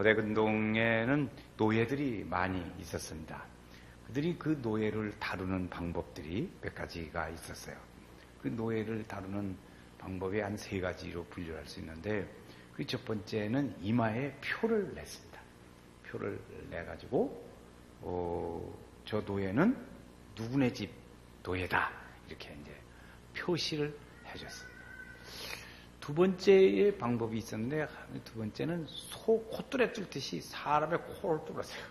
고대근동에는 노예들이 많이 있었습니다. 그들이 그 노예를 다루는 방법들이 몇 가지가 있었어요. 그 노예를 다루는 방법이 한 3가지로 분류할 수 있는데, 그 첫 번째는 이마에 표를 냈습니다. 표를 내가지고 저 노예는 누구네 집 노예다, 이렇게 이제 표시를 해줬습니다. 두 번째의 방법이 있었는데, 두 번째는 소 콧뚜레 뚫듯이 사람의 코를 뚫었어요.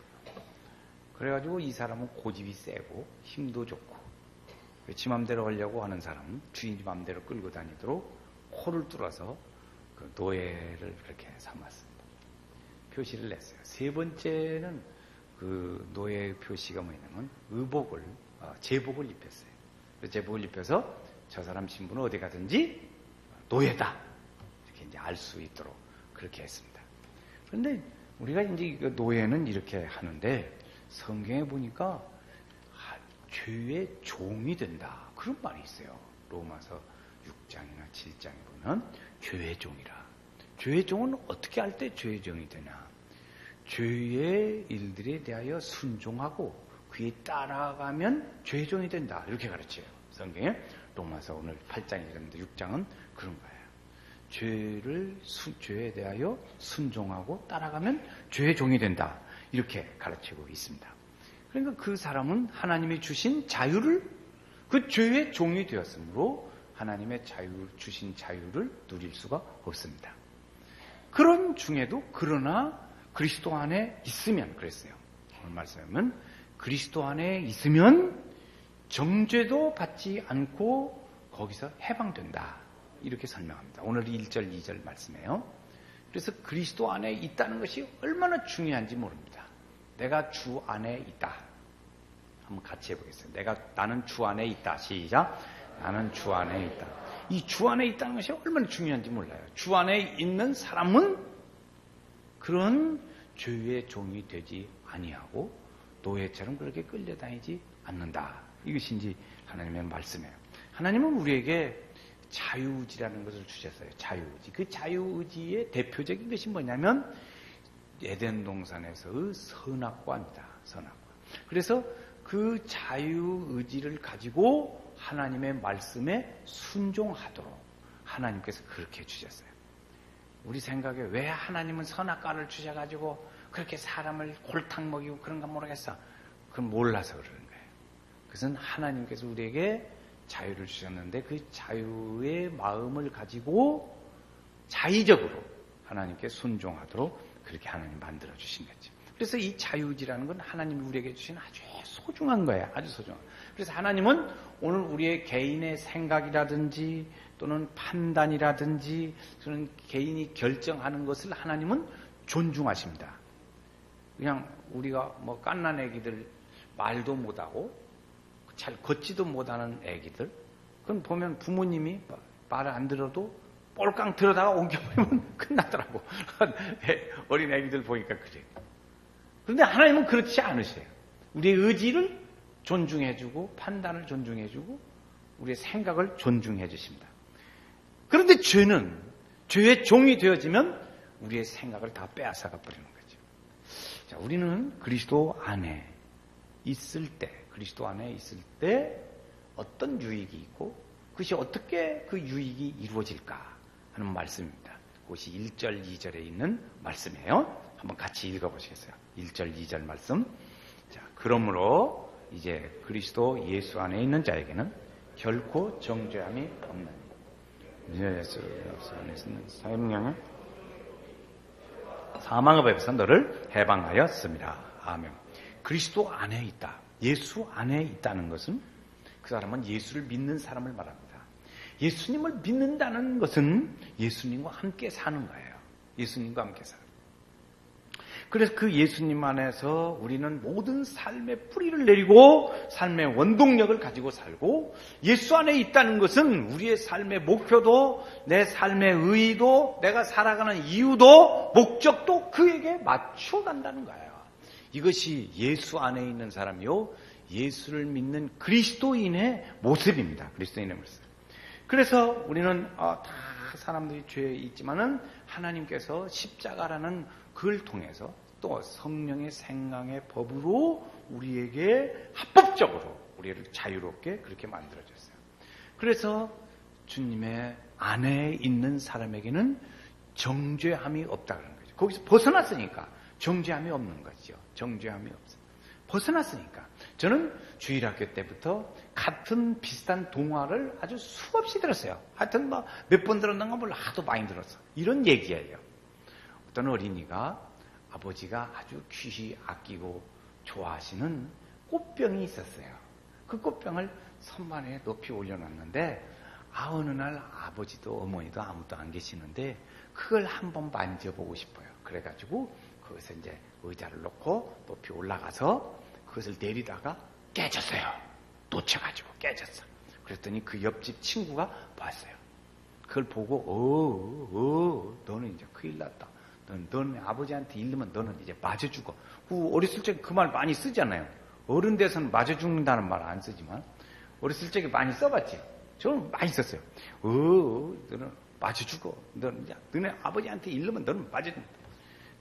그래가지고 이 사람은 고집이 세고 힘도 좋고 지 맘대로 하려고 하는 사람은 주인이 맘대로 끌고 다니도록 코를 뚫어서 그 노예를 그렇게 삼았습니다. 표시를 냈어요. 3번째는 그 노예 표시가 뭐냐면 제복을 입혔어요. 제복을 입혀서 저 사람 신분은 어디 가든지 노예다, 이렇게 이제 알 수 있도록 그렇게 했습니다. 그런데 우리가 이제 노예는 이렇게 하는데, 성경에 보니까 죄의 종이 된다, 그런 말이 있어요. 로마서 6장이나 7장에 보면 죄의 종이라. 죄의 종은 어떻게 할 때 죄의 종이 되냐? 죄의 일들에 대하여 순종하고 그에 따라가면 죄의 종이 된다, 이렇게 가르쳐요. 성경에 로마서 오늘 8장이 있는데 6장은 그런 거예요. 죄에 대하여 순종하고 따라가면 죄의 종이 된다, 이렇게 가르치고 있습니다. 그러니까 그 사람은 하나님이 주신 자유를, 그 죄의 종이 되었으므로 하나님의 주신 자유를 누릴 수가 없습니다. 그런 중에도 그러나 그리스도 안에 있으면, 그랬어요. 오늘 말씀은 그리스도 안에 있으면 정죄도 받지 않고 거기서 해방된다, 이렇게 설명합니다. 오늘 1절 2절 말씀이에요. 그래서 그리스도 안에 있다는 것이 얼마나 중요한지 모릅니다. 내가 주 안에 있다. 한번 같이 해보겠습니다. 나는 주 안에 있다. 시작. 나는 주 안에 있다. 이 주 안에 있다는 것이 얼마나 중요한지 몰라요. 주 안에 있는 사람은 그런 죄의 종이 되지 아니하고 노예처럼 그렇게 끌려다니지 않는다. 이것이 이제 하나님의 말씀이에요. 하나님은 우리에게 자유의지라는 것을 주셨어요. 자유의지. 그 자유의지의 대표적인 것이 뭐냐면 에덴 동산에서의 선악과입니다. 선악과. 그래서 그 자유의지를 가지고 하나님의 말씀에 순종하도록 하나님께서 그렇게 주셨어요. 우리 생각에 왜 하나님은 선악과를 주셔가지고 그렇게 사람을 골탕 먹이고 그런가 모르겠어. 그건 몰라서 그러는 거예요. 그것은 하나님께서 우리에게 자유를 주셨는데 그 자유의 마음을 가지고 자의적으로 하나님께 순종하도록 그렇게 하나님 만들어 주신 거죠. 그래서 이 자유의지라는 건 하나님이 우리에게 주신 아주 소중한 거예요. 아주 소중한. 그래서 하나님은 오늘 우리의 개인의 생각이라든지 또는 판단이라든지 그런 개인이 결정하는 것을 하나님은 존중하십니다. 그냥 우리가 뭐 갓난 애기들 말도 못하고 잘 걷지도 못하는 애기들, 그건 보면 부모님이 말을 안 들어도 꼴깡 들어다가 옮겨버리면 끝나더라고. 어린 애기들 보니까 그래요. 그런데 하나님은 그렇지 않으세요. 우리의 의지를 존중해주고 판단을 존중해주고 우리의 생각을 존중해 주십니다. 그런데 죄의 종이 되어지면 우리의 생각을 다 빼앗아가 버리는 거죠. 자, 우리는 그리스도 안에 있을 때 어떤 유익이 있고 그것이 어떻게 그 유익이 이루어질까 하는 말씀입니다. 그것이 1절, 2절에 있는 말씀이에요. 한번 같이 읽어보시겠어요? 1절, 2절 말씀. 자, 그러므로 이제 그리스도 예수 안에 있는 자에게는 결코 정죄함이 없나니 예수 안에 있는 사형령은 사망의 법에서 너를 해방하였습니다. 아멘. 그리스도 안에 있다. 예수 안에 있다는 것은 그 사람은 예수를 믿는 사람을 말합니다. 예수님을 믿는다는 것은 예수님과 함께 사는 거예요. 예수님과 함께 사는. 그래서 그 예수님 안에서 우리는 모든 삶의 뿌리를 내리고 삶의 원동력을 가지고 살고, 예수 안에 있다는 것은 우리의 삶의 목표도 내 삶의 의의도 내가 살아가는 이유도 목적도 그에게 맞춰간다는 거예요. 이것이 예수 안에 있는 사람이요 예수를 믿는 그리스도인의 모습입니다. 그리스도인의 모습. 그래서 우리는 다 사람들이 죄에 있지만은 하나님께서 십자가라는 그걸 통해서 또 성령의 생강의 법으로 우리에게 합법적으로 우리를 자유롭게 그렇게 만들어줬어요. 그래서 주님의 안에 있는 사람에게는 정죄함이 없다는 거죠. 거기서 벗어났으니까 정죄함이 없는 거죠. 정죄함이 없어요. 벗어났으니까. 저는 주일학교 때부터 같은 비슷한 동화를 아주 수없이 들었어요. 하여튼 뭐 몇 번 들었는가 몰라. 하도 많이 들었어. 이런 얘기예요. 어떤 어린이가 아버지가 아주 귀히 아끼고 좋아하시는 꽃병이 있었어요. 그 꽃병을 선반에 높이 올려놨는데 어느 날 아버지도 어머니도 아무도 안 계시는데 그걸 한번 만져보고 싶어요. 그래가지고 거기서 이제 의자를 놓고 높이 올라가서 그것을 내리다가 깨졌어요. 놓쳐가지고 깨졌어. 그랬더니 그 옆집 친구가 봤어요. 그걸 보고 너는 이제 큰일 났다. 너는 아버지한테 잃으면 너는 이제 맞아 죽어. 어렸을 적에 그 말 많이 쓰잖아요. 어른 돼서는 맞아 죽는다는 말 안 쓰지만 어렸을 적에 많이 써봤지. 저는 많이 썼어요. 너는 맞아 죽어. 너네 아버지한테 잃으면 너는 맞아 죽는다.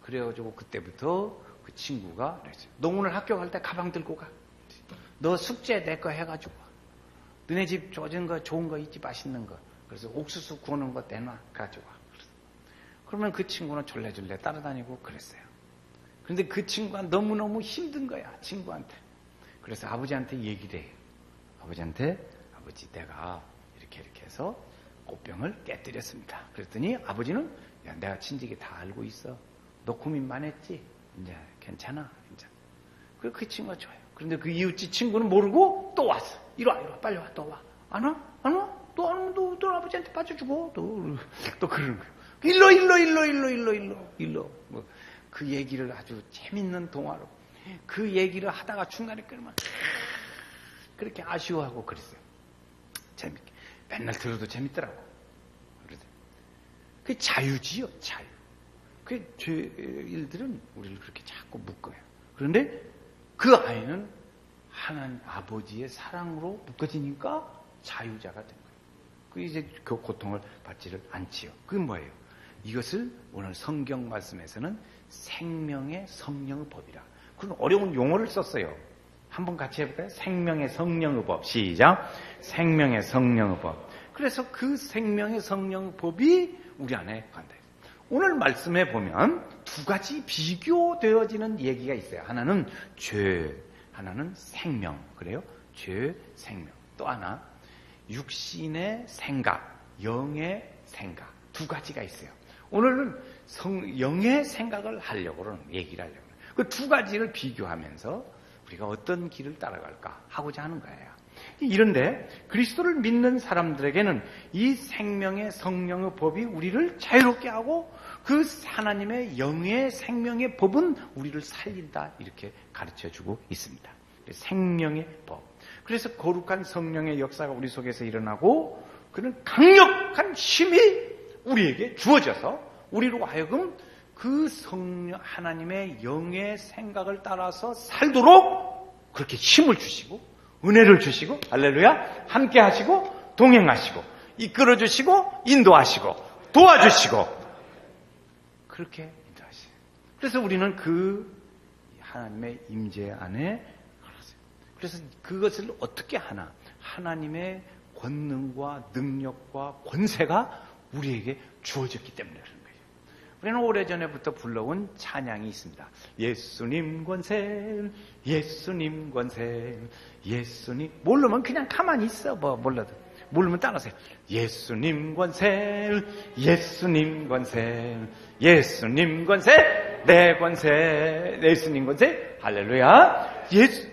그래가지고 그때부터 그 친구가 그랬어요. 너 오늘 학교 갈 때 가방 들고 가. 너 숙제 내 거 해가지고 와. 너네 집 젖은 거 좋은 거 있지 맛있는 거. 그래서 옥수수 구우는 거 내놔 가지고 와. 그러면 그 친구는 졸래졸래 따라다니고 그랬어요. 그런데 그 친구가 너무너무 힘든 거야, 친구한테. 그래서 아버지한테 얘기를 해요. 아버지 내가 이렇게 해서 꽃병을 깨뜨렸습니다. 그랬더니 아버지는 야, 내가 친직이 다 알고 있어. 너 고민 많았지? 이제 괜찮아. 이제. 그래서 그 친구가 좋아요. 그런데 그 이웃집 친구는 모르고 또 왔어. 이리 와, 빨리 와, 또 와. 안 와? 또 안 오면 너 아버지한테 빠져주고 또 그러는 거예요. 일로. 그 얘기를 아주 재밌는 동화로 그 얘기를 하다가 중간에 끊으면 그렇게 아쉬워하고 그랬어요. 재밌게. 맨날 들어도 재밌더라고. 그게 자유지요, 자유. 그 죄일들은 우리를 그렇게 자꾸 묶어요. 그런데 그 아이는 하나님 아버지의 사랑으로 묶어지니까 자유자가 된 거예요. 그 이제 그 고통을 받지를 않지요. 그게 뭐예요? 이것을 오늘 성경 말씀에서는 생명의 성령의 법이라. 그런 어려운 용어를 썼어요. 한번 같이 해볼까요? 생명의 성령의 법. 시작. 생명의 성령의 법. 그래서 그 생명의 성령의 법이 우리 안에 간다. 오늘 말씀에 보면 두 가지 비교되어지는 얘기가 있어요. 하나는 죄, 하나는 생명. 그래요? 죄, 생명. 또 하나 육신의 생각, 영의 생각. 두 가지가 있어요. 오늘은 영의 생각을 하려고 얘기를 하려고 그 두 가지를 비교하면서 우리가 어떤 길을 따라갈까 하고자 하는 거예요. 이런데 그리스도를 믿는 사람들에게는 이 생명의 성령의 법이 우리를 자유롭게 하고 그 하나님의 영의 생명의 법은 우리를 살린다 이렇게 가르쳐주고 있습니다. 생명의 법. 그래서 거룩한 성령의 역사가 우리 속에서 일어나고 그는 강력한 힘이 우리에게 주어져서 우리로 하여금 그 성령 하나님의 영의 생각을 따라서 살도록 그렇게 힘을 주시고 은혜를 주시고 할렐루야 함께 하시고 동행하시고 이끌어 주시고 인도하시고 도와주시고 그렇게 인도하시고 그래서 우리는 그 하나님의 임재 안에 그래서 그것을 어떻게 하나 하나님의 권능과 능력과 권세가 우리에게 주어졌기 때문에 그런 거예요. 우리는 오래전에부터 불러온 찬양이 있습니다. 예수님 권세, 예수님 권세, 예수님. 모르면 그냥 가만히 있어. 몰라도. 모르면 따라하세요. 예수님 권세, 예수님 권세, 예수님 권세, 내 권세, 예수님 권세. 할렐루야.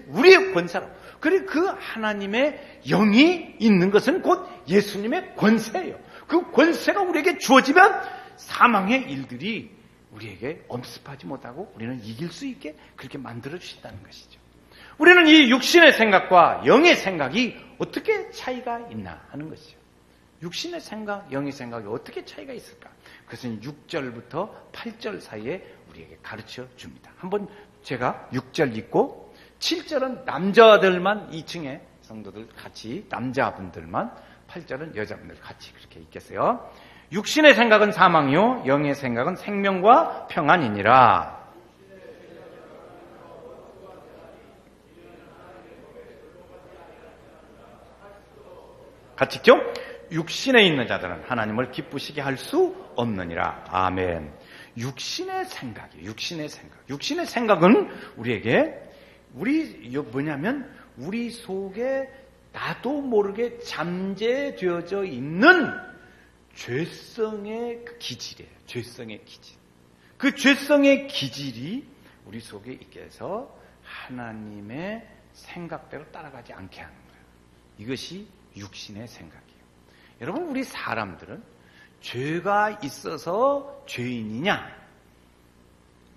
우리의 권세로. 그리고 그 하나님의 영이 있는 것은 곧 예수님의 권세예요. 그 권세가 우리에게 주어지면 사망의 일들이 우리에게 엄습하지 못하고 우리는 이길 수 있게 그렇게 만들어 주신다는 것이죠. 우리는 이 육신의 생각과 영의 생각이 어떻게 차이가 있나 하는 것이죠. 육신의 생각, 영의 생각이 어떻게 차이가 있을까? 그것은 6절부터 8절 사이에 우리에게 가르쳐 줍니다. 한번 제가 6절 읽고 7절은 남자들만 2층에 성도들 같이 남자분들만 8절은 여자분들 같이 그렇게 읽겠어요. 육신의 생각은 사망이요 영의 생각은 생명과 평안이니라. 같이 읽죠? 육신에 있는 자들은 하나님을 기쁘시게 할 수 없느니라. 아멘. 육신의 생각이에요. 육신의 생각. 육신의 생각은 우리에게 뭐냐면 우리 속에 나도 모르게 잠재되어져 있는 죄성의 기질이에요. 죄성의 기질. 그 죄성의 기질이 우리 속에 있게 해서 하나님의 생각대로 따라가지 않게 하는 거예요. 이것이 육신의 생각이에요. 여러분, 우리 사람들은 죄가 있어서 죄인이냐,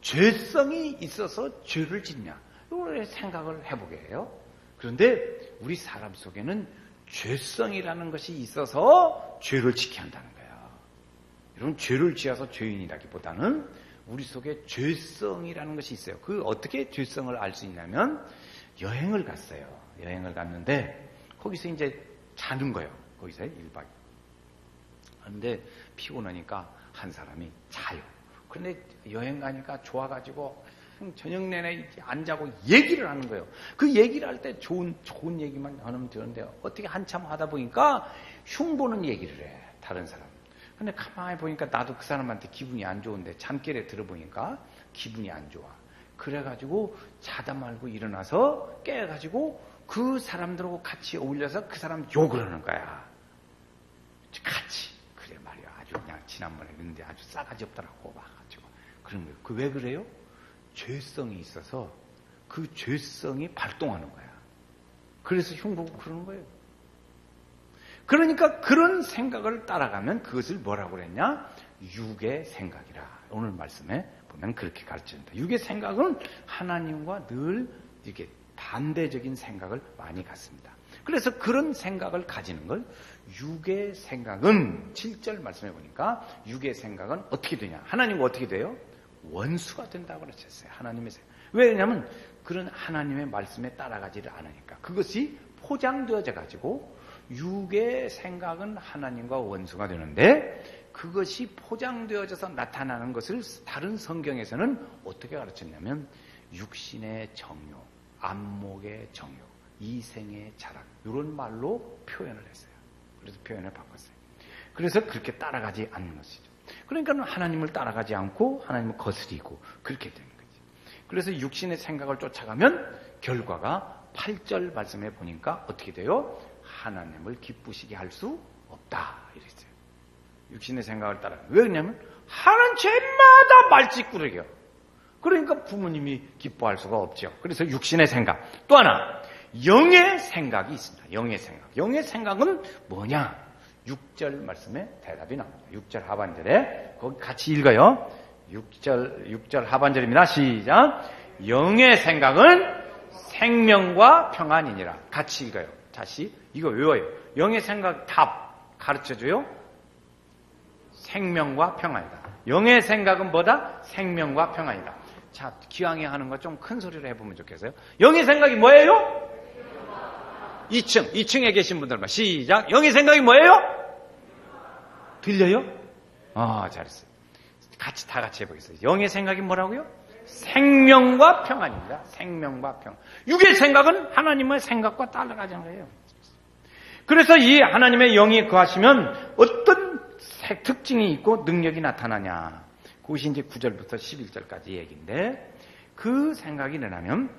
죄성이 있어서 죄를 짓냐, 이걸 생각을 해보게 해요. 그런데 우리 사람 속에는 죄성이라는 것이 있어서 죄를 짓게 한다는 거예요. 여러분, 죄를 지어서 죄인이라기보다는 우리 속에 죄성이라는 것이 있어요. 그 어떻게 죄성을 알 수 있냐면 여행을 갔어요. 여행을 갔는데 거기서 이제 자는 거예요. 거기서 1박. 그런데 피곤하니까 한 사람이 자요. 그런데 여행 가니까 좋아가지고 저녁 내내 안 자고 얘기를 하는 거예요. 그 얘기를 할 때 좋은 얘기만 하면 되는데 어떻게 한참 하다 보니까 흉보는 얘기를 해. 다른 사람. 근데 가만히 보니까 나도 그 사람한테 기분이 안 좋은데 잠결에 들어보니까 기분이 안 좋아. 그래가지고 자다 말고 일어나서 깨가지고 그 사람들하고 같이 어울려서 그 사람 욕을 하는 거야. 같이. 그래 말이야. 아주 그냥 지난번에 그런데 아주 싸가지 없더라고. 와가지고. 그런 거예요. 그 왜 그래요? 죄성이 있어서 그 죄성이 발동하는 거야. 그래서 흉보고 그러는 거예요. 그러니까 그런 생각을 따라가면 그것을 뭐라고 그랬냐? 육의 생각이라. 오늘 말씀에 보면 그렇게 가르칩니다. 육의 생각은 하나님과 늘 이렇게 반대적인 생각을 많이 갖습니다. 그래서 그런 생각을 가지는 걸 육의 생각은 7절 말씀해 보니까 육의 생각은 어떻게 되냐? 하나님과 어떻게 돼요? 원수가 된다고 그러셨어요. 하나님의 생각. 왜냐하면 그런 하나님의 말씀에 따라가지를 않으니까. 그것이 포장되어져 가지고 육의 생각은 하나님과 원수가 되는데 그것이 포장되어져서 나타나는 것을 다른 성경에서는 어떻게 가르쳤냐면 육신의 정욕, 안목의 정욕, 이생의 자랑 이런 말로 표현을 했어요. 그래서 표현을 바꿨어요. 그래서 그렇게 따라가지 않는 것이죠. 그러니까 하나님을 따라가지 않고 하나님을 거스리고 그렇게 되는 거죠. 그래서 육신의 생각을 쫓아가면 결과가 8절 말씀해 보니까 어떻게 돼요? 하나님을 기쁘시게 할 수 없다 이랬어요. 육신의 생각을 따라. 왜 그러냐면 하는 죄마다 말짓꾸러기요. 그러니까 부모님이 기뻐할 수가 없죠. 그래서 육신의 생각. 또 하나 영의 생각이 있습니다. 영의 생각. 영의 생각은 뭐냐? 6절 말씀에 대답이 나옵니다. 6절 하반절에 거기 같이 읽어요. 6절 하반절입니다. 시작. 영의 생각은 생명과 평안이니라. 같이 읽어요. 다시 이거 외워요. 영의 생각 답 가르쳐줘요. 생명과 평안이다. 영의 생각은 뭐다? 생명과 평안이다. 자, 기왕에 하는 거 좀 큰 소리로 해보면 좋겠어요. 영의 생각이 뭐예요? 2층에 계신 분들만 시작. 영의 생각이 뭐예요? 들려요? 잘했어요. 다 같이 해보겠어요. 영의 생각이 뭐라고요? 생명과 평안입니다. 생명과 평안. 육의 생각은 하나님의 생각과 따라가자는 거예요. 그래서 이 하나님의 영이 거하시면 어떤 특징이 있고 능력이 나타나냐. 그것이 이제 9절부터 11절까지 얘기인데 그 생각이 일어나면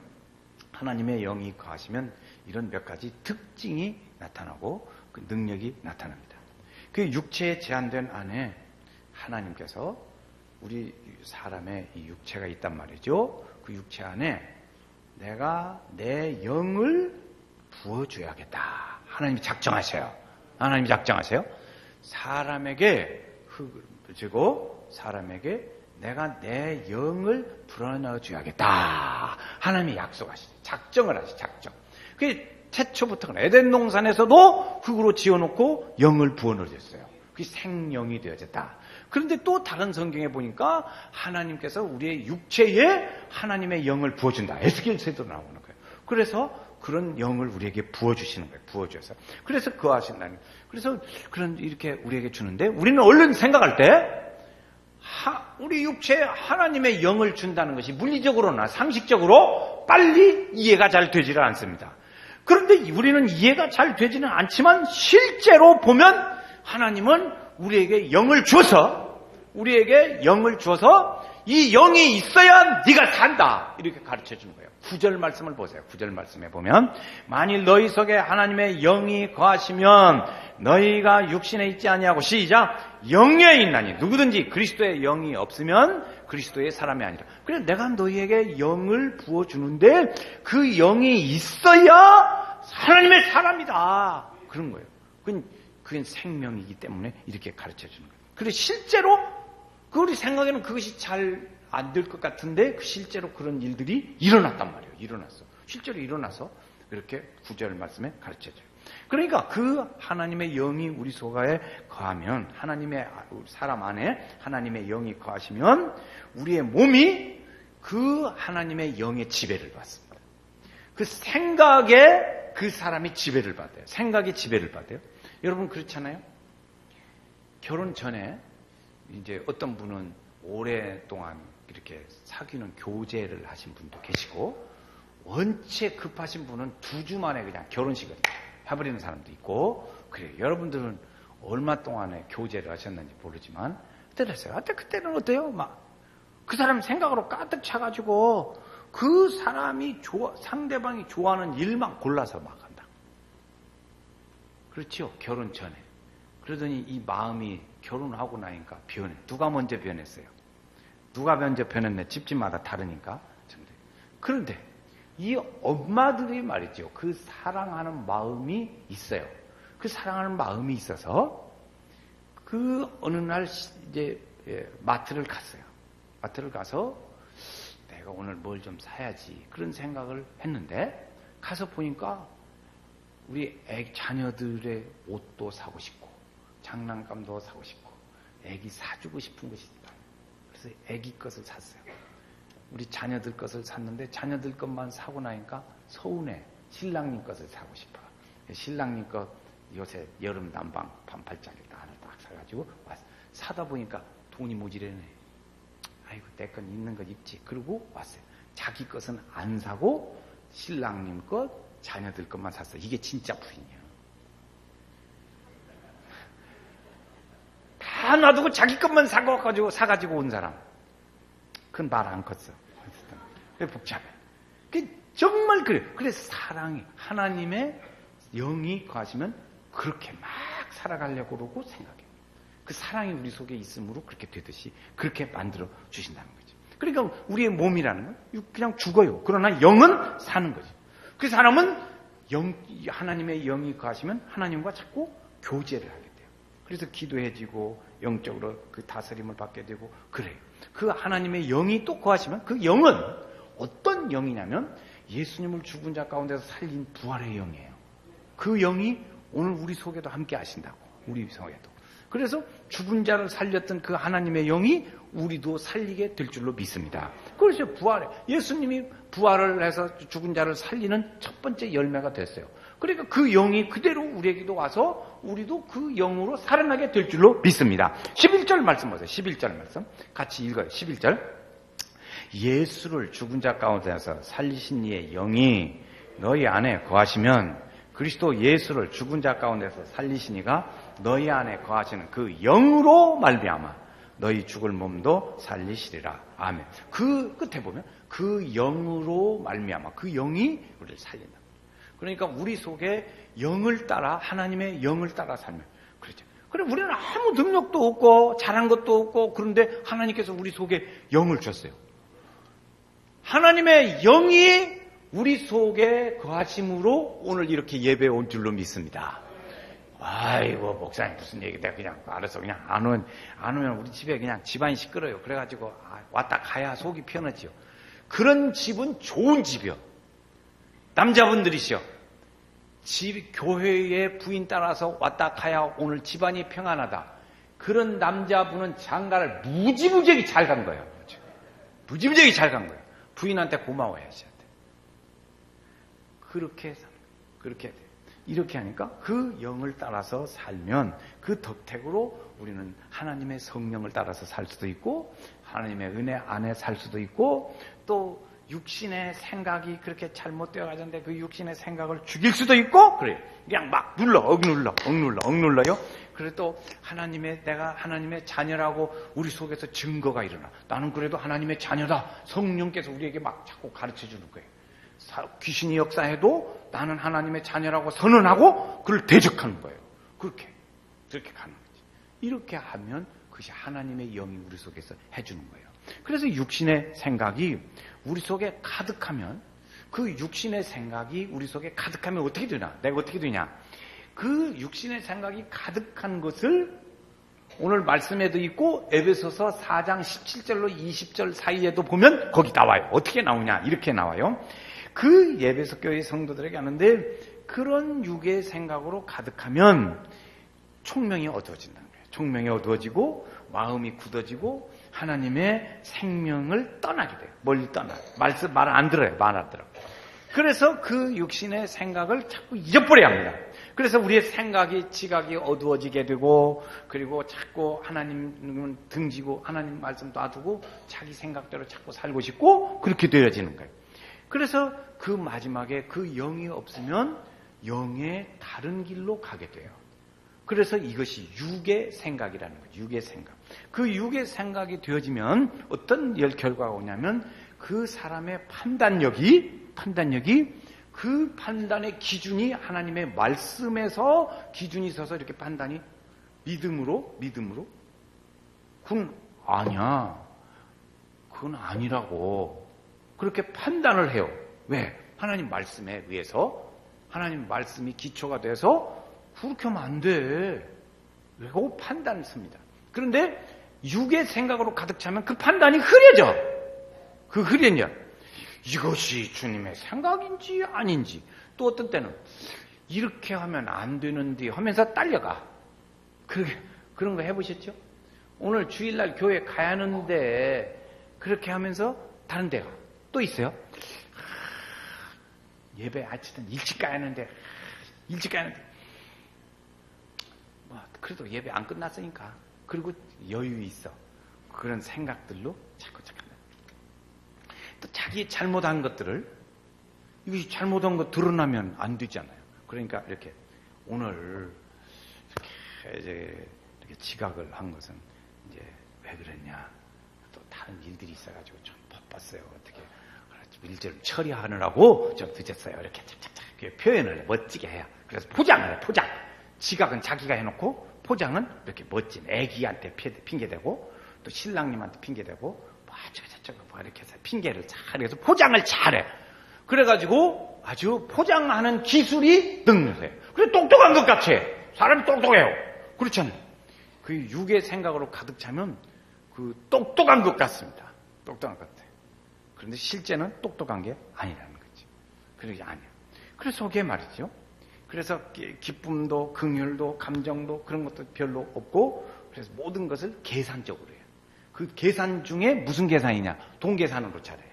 하나님의 영이 거하시면 이런 몇 가지 특징이 나타나고 그 능력이 나타납니다. 그 육체에 제한된 안에 하나님께서 우리 사람의 이 육체가 있단 말이죠. 그 육체 안에 내가 내 영을 부어줘야겠다. 하나님이 작정하세요. 하나님이 작정하세요. 사람에게 흙을 주고 사람에게 내가 내 영을 불어넣어줘야겠다. 하나님이 약속하시죠. 작정을 하시죠. 작정. 그게 태초부터 에덴 동산에서도 흙으로 지어놓고 영을 부어넣어줬어요. 그게 생명이 되어졌다. 그런데 또 다른 성경에 보니까 하나님께서 우리의 육체에 하나님의 영을 부어준다. 에스겔서에도 나오는 거예요. 그래서 그런 영을 우리에게 부어주시는 거예요. 부어줘서. 그래서 거하신다는 거예요. 그래서 그런 이렇게 우리에게 주는데 우리는 얼른 생각할 때 우리 육체에 하나님의 영을 준다는 것이 물리적으로나 상식적으로 빨리 이해가 잘 되지를 않습니다. 그런데 우리는 이해가 잘 되지는 않지만 실제로 보면 하나님은 우리에게 영을 줘서 이 영이 있어야 네가 산다 이렇게 가르쳐주는 거예요. 9절 말씀을 보세요. 9절 말씀에 보면 만일 너희 속에 하나님의 영이 거하시면 너희가 육신에 있지 아니하고 시작 영에 있나니 누구든지 그리스도의 영이 없으면 그리스도의 사람이 아니라. 그래서 내가 너희에게 영을 부어주는데 그 영이 있어야 하나님의 사람이다 그런 거예요. 그건 생명이기 때문에 이렇게 가르쳐주는 거예요. 그래서 실제로 우리 생각에는 그것이 잘 안 될 것 같은데 실제로 그런 일들이 일어났단 말이에요. 실제로 일어나서 이렇게 9절 말씀에 가르쳐줘요. 그러니까 그 하나님의 영이 우리 속에 거하면 사람 안에 하나님의 영이 거하시면 우리의 몸이 그 하나님의 영의 지배를 받습니다. 그 생각에 그 사람이 지배를 받아요. 생각이 지배를 받아요. 여러분 그렇잖아요. 결혼 전에 이제 어떤 분은 오랫동안 이렇게 사귀는 교제를 하신 분도 계시고 원체 급하신 분은 2주 만에 그냥 결혼식을 해버리는 사람도 있고 그래요. 여러분들은 얼마 동안에 교제를 하셨는지 모르지만 어떠셨어요? 그때는 어때요? 막 그 사람 생각으로 가득 차가지고 그 사람이 상대방이 좋아하는 일만 골라서 막 한다. 그렇죠? 결혼 전에. 그러더니 이 마음이 결혼하고 나니까 변해. 누가 먼저 변했어요? 누가 먼저 변했네? 집집마다 다르니까. 그런데 이 엄마들이 말이죠. 그 사랑하는 마음이 있어요. 그 사랑하는 마음이 있어서 그 어느 날 이제 마트를 갔어요. 마트를 가서 내가 오늘 뭘 좀 사야지 그런 생각을 했는데 가서 보니까 우리 자녀들의 옷도 사고 싶고 장난감도 사고 싶고 애기 사주고 싶은 것이 있다. 그래서 애기 것을 샀어요. 우리 자녀들 것을 샀는데 자녀들 것만 사고 나니까 서운해. 신랑님 것을 사고 싶어. 신랑님 것 요새 여름 난방 반팔짜리 하나 딱 사가지고 왔어. 사다 보니까 돈이 모자라네. 아이고 내 건 있는 것 입지. 그러고 왔어요. 자기 것은 안 사고 신랑님 것 자녀들 것만 샀어요. 이게 진짜 부인이야. 다 놔두고 자기 것만 사가지고 온 사람. 그건 말 안 컸어. 복잡해. 정말 그래요. 그래서 사랑이, 하나님의 영이 거하시면 그렇게 막 살아가려고 그러고 생각해요. 그 사랑이 우리 속에 있으므로 그렇게 되듯이 그렇게 만들어 주신다는 거죠. 그러니까 우리의 몸이라는 건 그냥 죽어요. 그러나 영은 사는 거죠. 그 사람은 하나님의 영이 거하시면 하나님과 자꾸 교제를 하게 돼요. 그래서 기도해지고 영적으로 그 다스림을 받게 되고 그래요. 그 하나님의 영이 또 거하시면 그 영은 어떤 영이냐면 예수님을 죽은 자 가운데서 살린 부활의 영이에요. 그 영이 오늘 우리 속에도 함께 하신다고. 우리 속에도. 그래서 죽은 자를 살렸던 그 하나님의 영이 우리도 살리게 될 줄로 믿습니다. 그래서 예수님이 부활을 해서 죽은 자를 살리는 첫 번째 열매가 됐어요. 그러니까 그 영이 그대로 우리에게도 와서 우리도 그 영으로 살아나게 될 줄로 믿습니다. 11절 말씀 보세요. 11절 말씀 같이 읽어요. 11절 예수를 죽은 자 가운데서 살리신 이의 영이 너희 안에 거하시면 그리스도 예수를 죽은 자 가운데서 살리신 이가 너희 안에 거하시는 그 영으로 말미암아 너희 죽을 몸도 살리시리라. 아멘. 그 끝에 보면 그 영으로 말미암아 그 영이 우리를 살린다. 그러니까 우리 속에 영을 따라 하나님의 영을 따라 살면 그렇죠. 그럼 우리는 아무 능력도 없고 잘한 것도 없고 그런데 하나님께서 우리 속에 영을 줬어요. 하나님의 영이 우리 속에 거하심으로 오늘 이렇게 예배에 온 줄로 믿습니다. 아이고 목사님 무슨 얘기다 그냥 알아서 그냥 안 오면 우리 집에 그냥 집안이 시끄러요. 그래가지고 왔다 가야 속이 편하지요. 그런 집은 좋은 집이요. 남자분들이시여 교회의 부인 따라서 왔다 가야 오늘 집안이 평안하다. 그런 남자분은 장가를 무지무지하게 잘 간 거예요. 무지무지하게 잘 간 거예요. 부인한테 고마워야지. 그렇게 돼. 이렇게 하니까 그 영을 따라서 살면 그 덕택으로 우리는 하나님의 성령을 따라서 살 수도 있고 하나님의 은혜 안에 살 수도 있고 또 육신의 생각이 그렇게 잘못되어 가는데 그 육신의 생각을 죽일 수도 있고 그래요. 그냥 막 억눌러요. 그래도 또 내가 하나님의 자녀라고 우리 속에서 증거가 일어나. 나는 그래도 하나님의 자녀다. 성령께서 우리에게 막 자꾸 가르쳐 주는 거예요. 귀신이 역사해도 나는 하나님의 자녀라고 선언하고 그걸 대적하는 거예요. 그렇게 가는 거지. 이렇게 하면 그것이 하나님의 영이 우리 속에서 해주는 거예요. 그래서 육신의 생각이 우리 속에 가득하면 그 육신의 생각이 우리 속에 가득하면 어떻게 되나? 내가 어떻게 되냐? 그 육신의 생각이 가득한 것을 오늘 말씀에도 있고 에베소서 4장 17절로 20절 사이에도 보면 거기 나와요. 어떻게 나오냐? 이렇게 나와요. 그 에베소 교회 성도들에게 하는데 그런 육의 생각으로 가득하면 총명이 어두워진다는 거예요. 총명이 어두워지고 마음이 굳어지고 하나님의 생명을 떠나게 돼요. 멀리 떠나요. 말 안 들어요. 말 안 들어. 그래서 그 육신의 생각을 자꾸 잊어버려야 합니다. 그래서 우리의 지각이 어두워지게 되고 그리고 자꾸 하나님은 등지고 하나님 말씀 놔두고 자기 생각대로 자꾸 살고 싶고 그렇게 되어지는 거예요. 그래서 그 마지막에 그 영이 없으면 영의 다른 길로 가게 돼요. 그래서 이것이 육의 생각이라는 거죠. 육의 생각. 그 육의 생각이 되어지면 어떤 결과가 오냐면 그 사람의 판단력이 그 판단의 기준이 하나님의 말씀에서 기준이 서서 이렇게 판단이 믿음으로 그건 아니야. 그건 아니라고. 그렇게 판단을 해요. 왜? 하나님 말씀에 의해서 하나님 말씀이 기초가 돼서 그렇게 하면 안 돼. 라고 판단을 씁니다. 그런데 육의 생각으로 가득 차면 그 판단이 흐려져. 이것이 주님의 생각인지 아닌지 또 어떤 때는 이렇게 하면 안 되는데 하면서 딸려가. 그런 거 해보셨죠? 오늘 주일날 교회 가야 하는데 그렇게 하면서 다른 데가 또 있어요. 예배 아침에 일찍 가야 하는데 그래도 예배 안 끝났으니까 그리고 여유 있어. 그런 생각들로 자꾸 또 자기 잘못한 것들을 이것이 잘못한 거 드러나면 안 되잖아요. 그러니까 이렇게 오늘 이렇게 지각을 한 것은 이제 왜 그랬냐? 또 다른 일들이 있어가지고 좀 바빴어요. 어떻게 일을 처리하느라고 좀 늦었어요. 이렇게 착착착 표현을 멋지게 해요. 그래서 포장을 해. 지각은 자기가 해놓고 포장은 이렇게 멋진 애기한테 핑계대고 또 신랑님한테 핑계대고 이렇게 해서 핑계를 잘해서 포장을 잘해. 그래가지고 아주 포장하는 기술이 능력해요. 그래 똑똑한 것 같아. 사람이 똑똑해요. 그렇잖아요. 그 육의 생각으로 가득 차면 그 똑똑한 것 같습니다. 똑똑한 것 같아요. 그런데 실제는 똑똑한 게 아니라는 거지. 그게 아니야. 그래서 그게 말이죠. 그래서 기쁨도 긍휼도 감정도 그런 것도 별로 없고 그래서 모든 것을 계산적으로 해요. 그 계산 중에 무슨 계산이냐? 돈 계산으로 잘해요.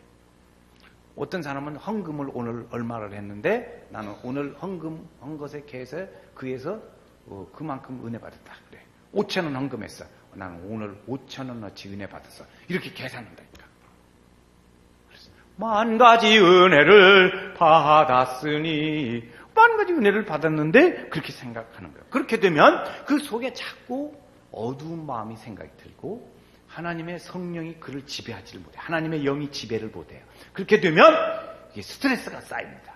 어떤 사람은 헌금을 오늘 얼마를 했는데 나는 오늘 헌금한 것에 그에서 그만큼 은혜 받았다. 그래. 5,000원 헌금했어. 나는 오늘 5,000원어치 은혜 받았어. 이렇게 계산한다니까. 그래서 만 가지 은혜를 받았으니 만 가지 은혜를 받았는데 그렇게 생각하는 거예요. 그렇게 되면 그 속에 자꾸 어두운 마음이 생각이 들고 하나님의 성령이 그를 지배하지를 못해요. 하나님의 영이 지배를 못해요. 그렇게 되면 이게 스트레스가 쌓입니다.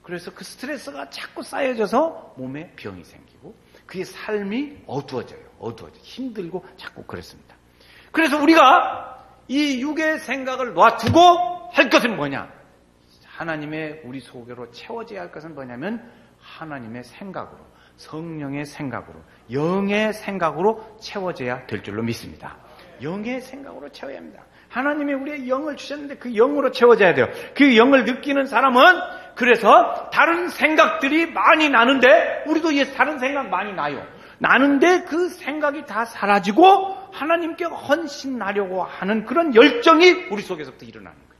그래서 그 스트레스가 자꾸 쌓여져서 몸에 병이 생기고 그의 삶이 어두워져 힘들고 자꾸 그렇습니다. 그래서 우리가 이 육의 생각을 놔두고 할 것은 뭐냐? 하나님의 우리 속으로 채워져야 할 것은 뭐냐면 하나님의 생각으로 성령의 생각으로 영의 생각으로 채워져야 될 줄로 믿습니다. 영의 생각으로 채워야 합니다. 하나님이 우리의 영을 주셨는데 그 영으로 채워져야 돼요. 그 영을 느끼는 사람은 그래서 다른 생각들이 많이 나는데 우리도 다른 생각 많이 나요. 나는데 그 생각이 다 사라지고 하나님께 헌신하려고 하는 그런 열정이 우리 속에서부터 일어나는 거예요.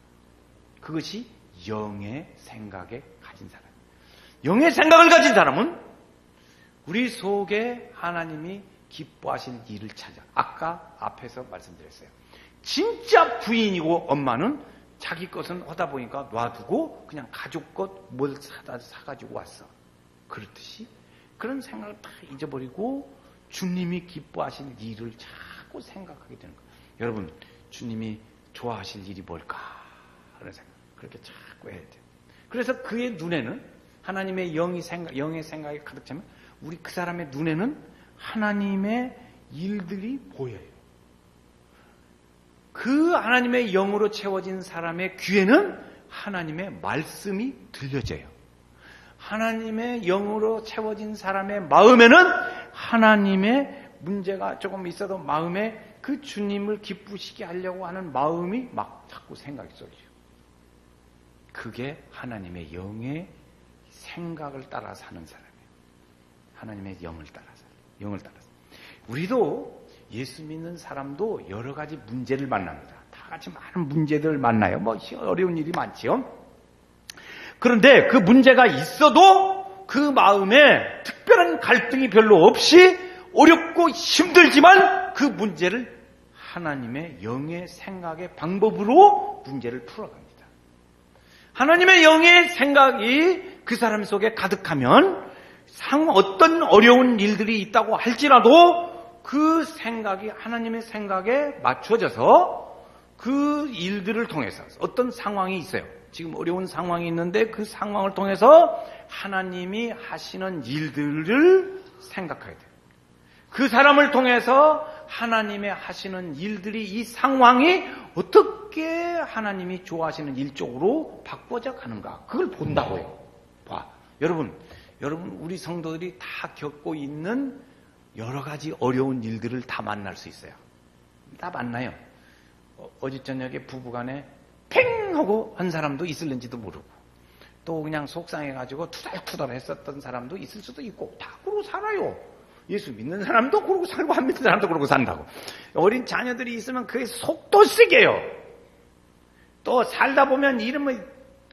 그것이 영의 생각에 가진 사람. 영의 생각을 가진 사람은 우리 속에 하나님이 기뻐하시는 일을 찾아. 아까 앞에서 말씀드렸어요. 진짜 부인이고 엄마는 자기 것은 하다 보니까 놔두고 그냥 가족 것 뭘 사가지고 왔어. 그렇듯이 그런 생각을 다 잊어버리고 주님이 기뻐하시는 일을 자꾸 생각하게 되는 거예요. 여러분, 주님이 좋아하실 일이 뭘까? 그런 생각. 그렇게 자꾸 해야 돼요. 그래서 그의 눈에는 하나님의 영의 생각이 가득 차면 우리 그 사람의 눈에는 하나님의 일들이 보여요. 그 하나님의 영으로 채워진 사람의 귀에는 하나님의 말씀이 들려져요. 하나님의 영으로 채워진 사람의 마음에는 하나님의 문제가 조금 있어도 마음에 그 주님을 기쁘시게 하려고 하는 마음이 막 자꾸 생각이 쏘죠. 그게 하나님의 영의 생각을 따라 사는 사람이에요. 하나님의 영을 따라서. 우리도 예수 믿는 사람도 여러 가지 문제를 만납니다. 다 같이 많은 문제들을 만나요. 뭐 어려운 일이 많지요. 그런데 그 문제가 있어도 그 마음에 특별한 갈등이 별로 없이 어렵고 힘들지만 그 문제를 하나님의 영의 생각의 방법으로 문제를 풀어갑니다. 하나님의 영의 생각이 그 사람 속에 가득하면 어떤 어려운 일들이 있다고 할지라도 그 생각이 하나님의 생각에 맞춰져서 그 일들을 통해서 어떤 상황이 있어요. 지금 어려운 상황이 있는데 그 상황을 통해서 하나님이 하시는 일들을 생각해야 돼요. 그 사람을 통해서 하나님의 하시는 일들이 이 상황이 어떻게 하나님이 좋아하시는 일 쪽으로 바꿔져 가는가, 그걸 본다고요. 봐, 여러분 우리 성도들이 다 겪고 있는 여러 가지 어려운 일들을 다 만날 수 있어요. 다 만나요. 어제 저녁에 부부간에 팽 하고 한 사람도 있을는지도 모르고, 또 그냥 속상해가지고 투덜투덜 했었던 사람도 있을 수도 있고, 다 그러고 살아요. 예수 믿는 사람도 그러고 살고 안 믿는 사람도 그러고 산다고. 어린 자녀들이 있으면 그게 속도 쓰게요. 또 살다 보면 이름의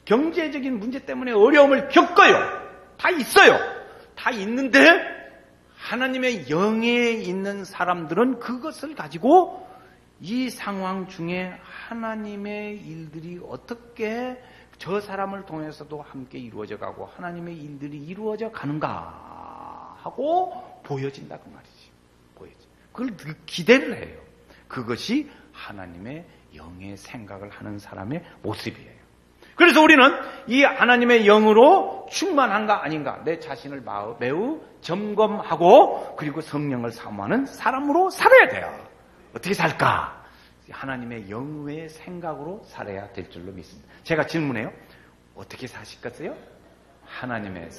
경제적인 문제 때문에 어려움을 겪어요. 다 있어요. 다 있는데 하나님의 영에 있는 사람들은 그것을 가지고 이 상황 중에 하나님의 일들이 어떻게 저 사람을 통해서도 함께 이루어져 가고 하나님의 일들이 이루어져 가는가 하고 보여진다 그 말이지. 보여지. 그걸 늘 기대를 해요. 그것이 하나님의 영의 생각을 하는 사람의 모습이에요. 그래서 우리는 이 하나님의 영으로 충만한가 아닌가 내 자신을 매우 점검하고 그리고 성령을 사모하는 사람으로 살아야 돼요. 어떻게 살까? 하나님의 영의 생각으로 살아야 될 줄로 믿습니다. 제가 질문해요. 어떻게 사실까요? 하나님의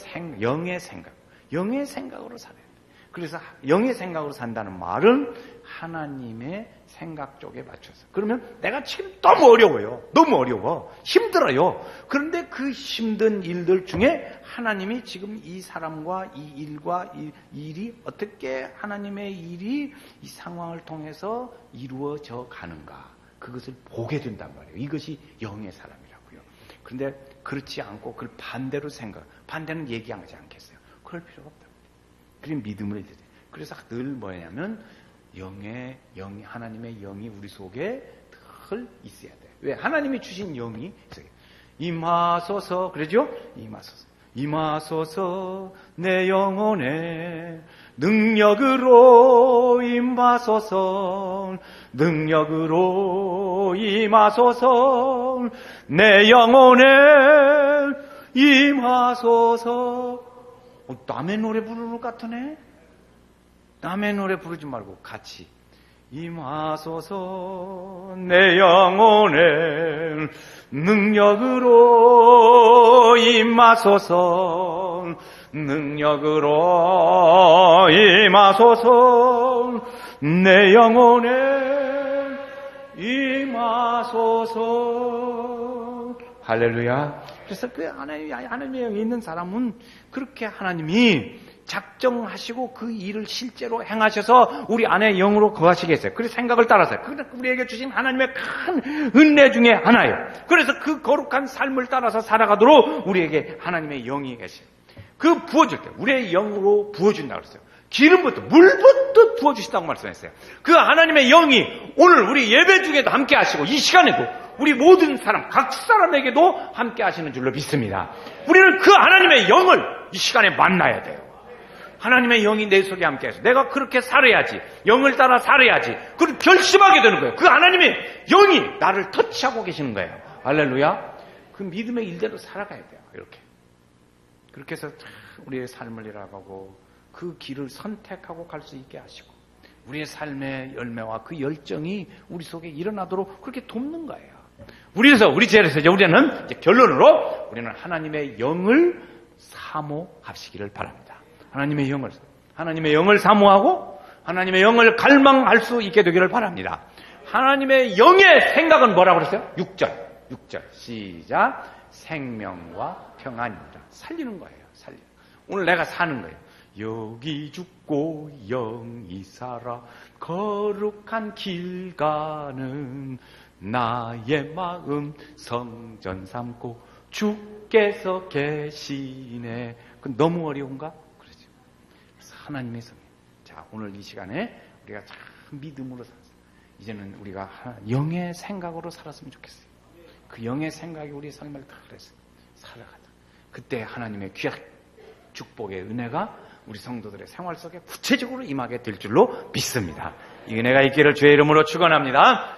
영의 생각, 영의 생각으로 살아야 돼요. 그래서 영의 생각으로 산다는 말은 하나님의 생각 쪽에 맞춰서. 그러면 내가 지금 너무 어려워요. 너무 어려워. 힘들어요. 그런데 그 힘든 일들 중에 하나님이 지금 이 사람과 이 일과 이 일이 어떻게 하나님의 일이 이 상황을 통해서 이루어져 가는가. 그것을 보게 된단 말이에요. 이것이 영의 사람이라고요. 그런데 그렇지 않고 그걸 반대로 반대는 얘기하지 않겠어요. 그럴 필요가 없다. 그게 믿음을 해야 돼. 그래서 늘 뭐냐면 하나님의 영이 우리 속에 늘 있어야 돼. 왜? 하나님이 주신 영이 있어요. 임하소서, 그러죠? 임하소서 내 영혼에 능력으로 임하소서, 능력으로 임하소서 내 영혼에 임하소서. 남의 노래 부르는 것 같으네. 남의 노래 부르지 말고 같이 임하소서 내 영혼에 능력으로 임하소서, 능력으로 임하소서 내 영혼에 임하소서. 할렐루야. 그래서 그 하나님의 영이 있는 사람은 그렇게 하나님이 작정하시고 그 일을 실제로 행하셔서 우리 안에 영으로 거하시게 했어요. 그래서 생각을 따라서요. 그게 우리에게 주신 하나님의 큰 은혜 중에 하나예요. 그래서 그 거룩한 삶을 따라서 살아가도록 우리에게 하나님의 영이 계세요. 그 부어줄 때 우리의 영으로 부어준다고 그랬어요. 기름부터 물부터 부어주신다고 말씀했어요. 그 하나님의 영이 오늘 우리 예배 중에도 함께 하시고 이 시간에도 우리 모든 사람 각 사람에게도 함께 하시는 줄로 믿습니다. 우리는 그 하나님의 영을 이 시간에 만나야 돼요. 하나님의 영이 내 속에 함께 해서 내가 그렇게 살아야지, 영을 따라 살아야지, 그걸 결심하게 되는 거예요. 그 하나님의 영이 나를 터치하고 계시는 거예요. 할렐루야. 그 믿음의 일대로 살아가야 돼요. 이렇게 그렇게 해서 우리의 삶을 일어가고 그 길을 선택하고 갈 수 있게 하시고 우리의 삶의 열매와 그 열정이 우리 속에 일어나도록 그렇게 돕는 거예요. 우리에서 우리 제에서 우리는 이제 결론으로 우리는 하나님의 영을 사모하시기를 바랍니다. 하나님의 영을 사모하고 하나님의 영을 갈망할 수 있게 되기를 바랍니다. 하나님의 영의 생각은 뭐라고 그랬어요? 6절 시작. 생명과 평안입니다. 살리는 거예요. 오늘 내가 사는 거예요. 여기 죽고 영이 살아 거룩한 길 가는 나의 마음 성전 삼고 주께서 계시네. 그건 너무 어려운가? 그러죠. 그래서 하나님의 성령. 자, 오늘 이 시간에 우리가 참 믿음으로 살았어요. 이제는 우리가 영의 생각으로 살았으면 좋겠어요. 그 영의 생각이 우리 삶을 다 그랬어요. 살아가자. 그때 하나님의 귀한 축복의 은혜가 우리 성도들의 생활 속에 구체적으로 임하게 될 줄로 믿습니다. 이 은혜가 있기를 주의 이름으로 축원합니다.